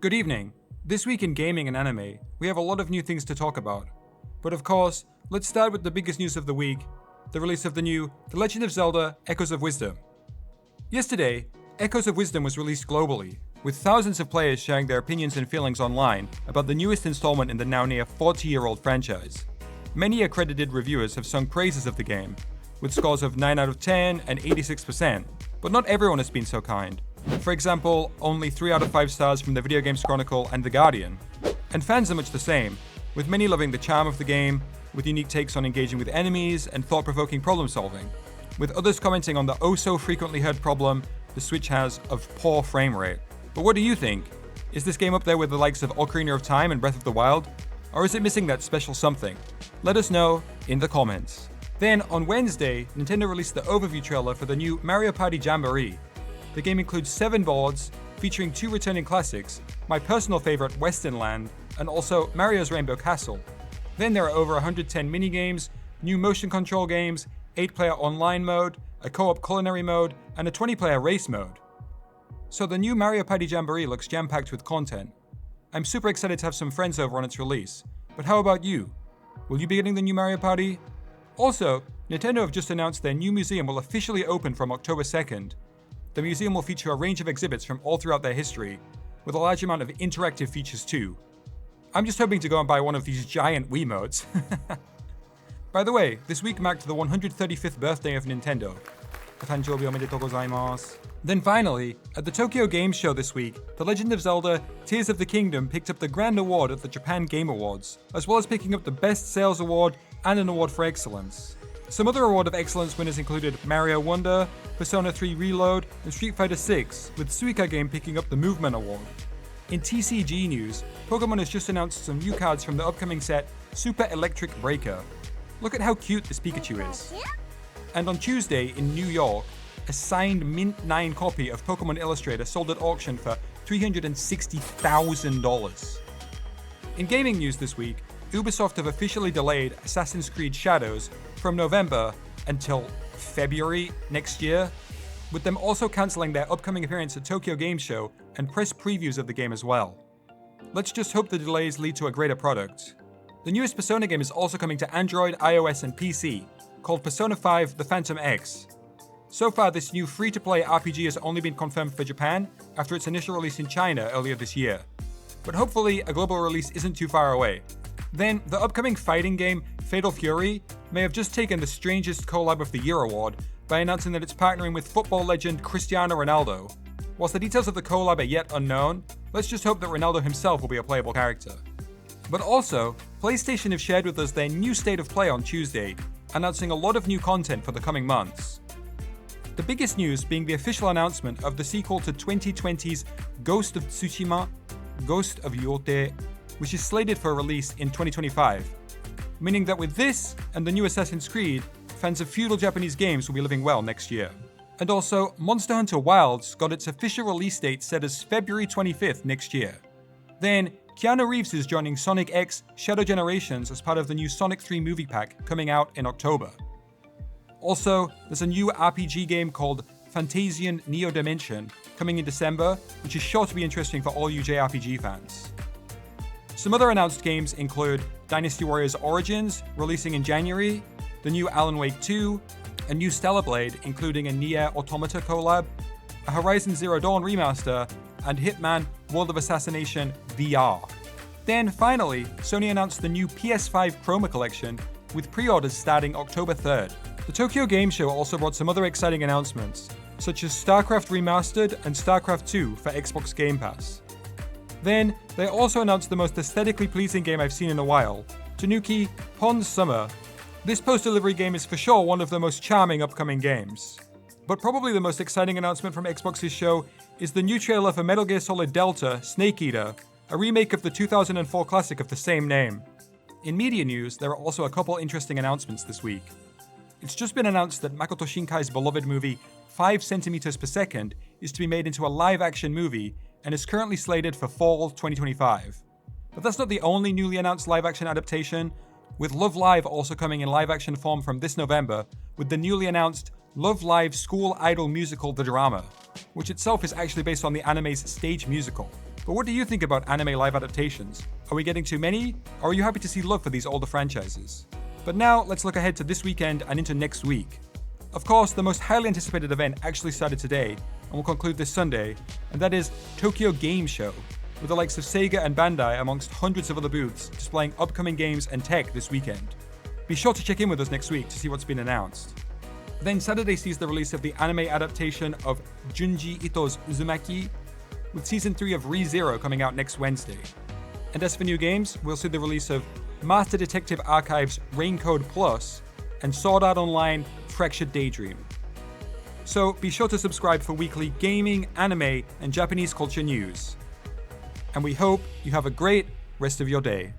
Good evening. This week in gaming and anime, we have a lot of new things to talk about. But of course, let's start with the biggest news of the week, the release of The Legend of Zelda Echoes of Wisdom. Yesterday, Echoes of Wisdom was released globally, with thousands of players sharing their opinions and feelings online about the newest installment in the now near 40-year-old franchise. Many accredited reviewers have sung praises of the game, with scores of 9 out of 10 and 86%, but not everyone has been so kind. For example, only 3 out of 5 stars from the Video Games Chronicle and The Guardian. And fans are much the same, with many loving the charm of the game, with unique takes on engaging with enemies and thought-provoking problem solving, with others commenting on the oh-so-frequently heard problem the Switch has of poor frame rate. But what do you think? Is this game up there with the likes of Ocarina of Time and Breath of the Wild? Or is it missing that special something? Let us know in the comments. Then, on Wednesday, Nintendo released the overview trailer for the new Mario Party Jamboree. The game includes 7 boards, featuring 2 returning classics, my personal favorite Western Land, and also Mario's Rainbow Castle. Then there are over 110 minigames, new motion control games, 8-player online mode, a co-op culinary mode, and a 20-player race mode. So the new Mario Party Jamboree looks jam-packed with content. I'm super excited to have some friends over on its release, but how about you? Will you be getting the new Mario Party? Also, Nintendo have just announced their new museum will officially open from October 2nd. The museum will feature a range of exhibits from all throughout their history, with a large amount of interactive features too. I'm just hoping to go and buy one of these giant Wiimotes. By the way, this week marked the 135th birthday of Nintendo. Otanjoubi omedetou gozaimasu. Then finally, at the Tokyo Game Show this week, The Legend of Zelda Tears of the Kingdom picked up the Grand Award at the Japan Game Awards, as well as picking up the Best Sales Award and an Award for Excellence. Some other Award of Excellence winners included Mario Wonder, Persona 3 Reload, and Street Fighter 6, with Suika Game picking up the Movement Award. In TCG news, Pokemon has just announced some new cards from the upcoming set Super Electric Breaker. Look at how cute this Pikachu is. And on Tuesday in New York, a signed Mint 9 copy of Pokemon Illustrator sold at auction for $360,000. In gaming news this week, Ubisoft have officially delayed Assassin's Creed Shadows from November until February next year, with them also cancelling their upcoming appearance at Tokyo Game Show and press previews of the game as well. Let's just hope the delays lead to a greater product. The newest Persona game is also coming to Android, iOS, and PC, called Persona 5 The Phantom X. So far, this new free-to-play RPG has only been confirmed for Japan after its initial release in China earlier this year. But hopefully, a global release isn't too far away. Then, the upcoming fighting game, Fatal Fury, may have just taken the Strangest Collab of the Year award by announcing that it's partnering with football legend Cristiano Ronaldo. Whilst the details of the collab are yet unknown, let's just hope that Ronaldo himself will be a playable character. But also, PlayStation have shared with us their new State of Play on Tuesday, announcing a lot of new content for the coming months. The biggest news being the official announcement of the sequel to 2020's Ghost of Tsushima, Ghost of Yote, which is slated for release in 2025. Meaning that with this and the new Assassin's Creed, fans of feudal Japanese games will be living well next year. And also, Monster Hunter Wilds got its official release date set as February 25th next year. Then, Keanu Reeves is joining Sonic X Shadow Generations as part of the new Sonic 3 movie pack coming out in October. Also, there's a new RPG game called Fantasian Neo Dimension coming in December, which is sure to be interesting for all you JRPG fans. Some other announced games include Dynasty Warriors Origins, releasing in January, the new Alan Wake 2, a new Stellar Blade, including a Nier Automata collab, a Horizon Zero Dawn remaster, and Hitman World of Assassination VR. Then finally, Sony announced the new PS5 Chroma collection, with pre-orders starting October 3rd. The Tokyo Game Show also brought some other exciting announcements, such as StarCraft Remastered and StarCraft 2 for Xbox Game Pass. Then, they also announced the most aesthetically pleasing game I've seen in a while, Tanuki Pond Summer. This post-delivery game is for sure one of the most charming upcoming games. But probably the most exciting announcement from Xbox's show is the new trailer for Metal Gear Solid Delta Snake Eater, a remake of the 2004 classic of the same name. In media news, there are also a couple interesting announcements this week. It's just been announced that Makoto Shinkai's beloved movie 5 centimeters per second is to be made into a live-action movie and is currently slated for fall 2025. But that's not the only newly announced live-action adaptation, with Love Live also coming in live-action form from this November, with the newly announced Love Live school idol musical The Drama, which itself is actually based on the anime's stage musical. But what do you think about anime live adaptations? Are we getting too many, or are you happy to see love for these older franchises? But now, let's look ahead to this weekend and into next week. Of course, the most highly anticipated event actually started today, and will conclude this Sunday, and that is Tokyo Game Show, with the likes of Sega and Bandai amongst hundreds of other booths displaying upcoming games and tech this weekend. Be sure to check in with us next week to see what's been announced. Then Saturday sees the release of the anime adaptation of Junji Ito's Uzumaki, with Season 3 of ReZero coming out next Wednesday. And as for new games, we'll see the release of Master Detective Archives Raincode Plus and Sword Art Online Fractured Daydream. So be sure to subscribe for weekly gaming, anime, and Japanese culture news. And we hope you have a great rest of your day.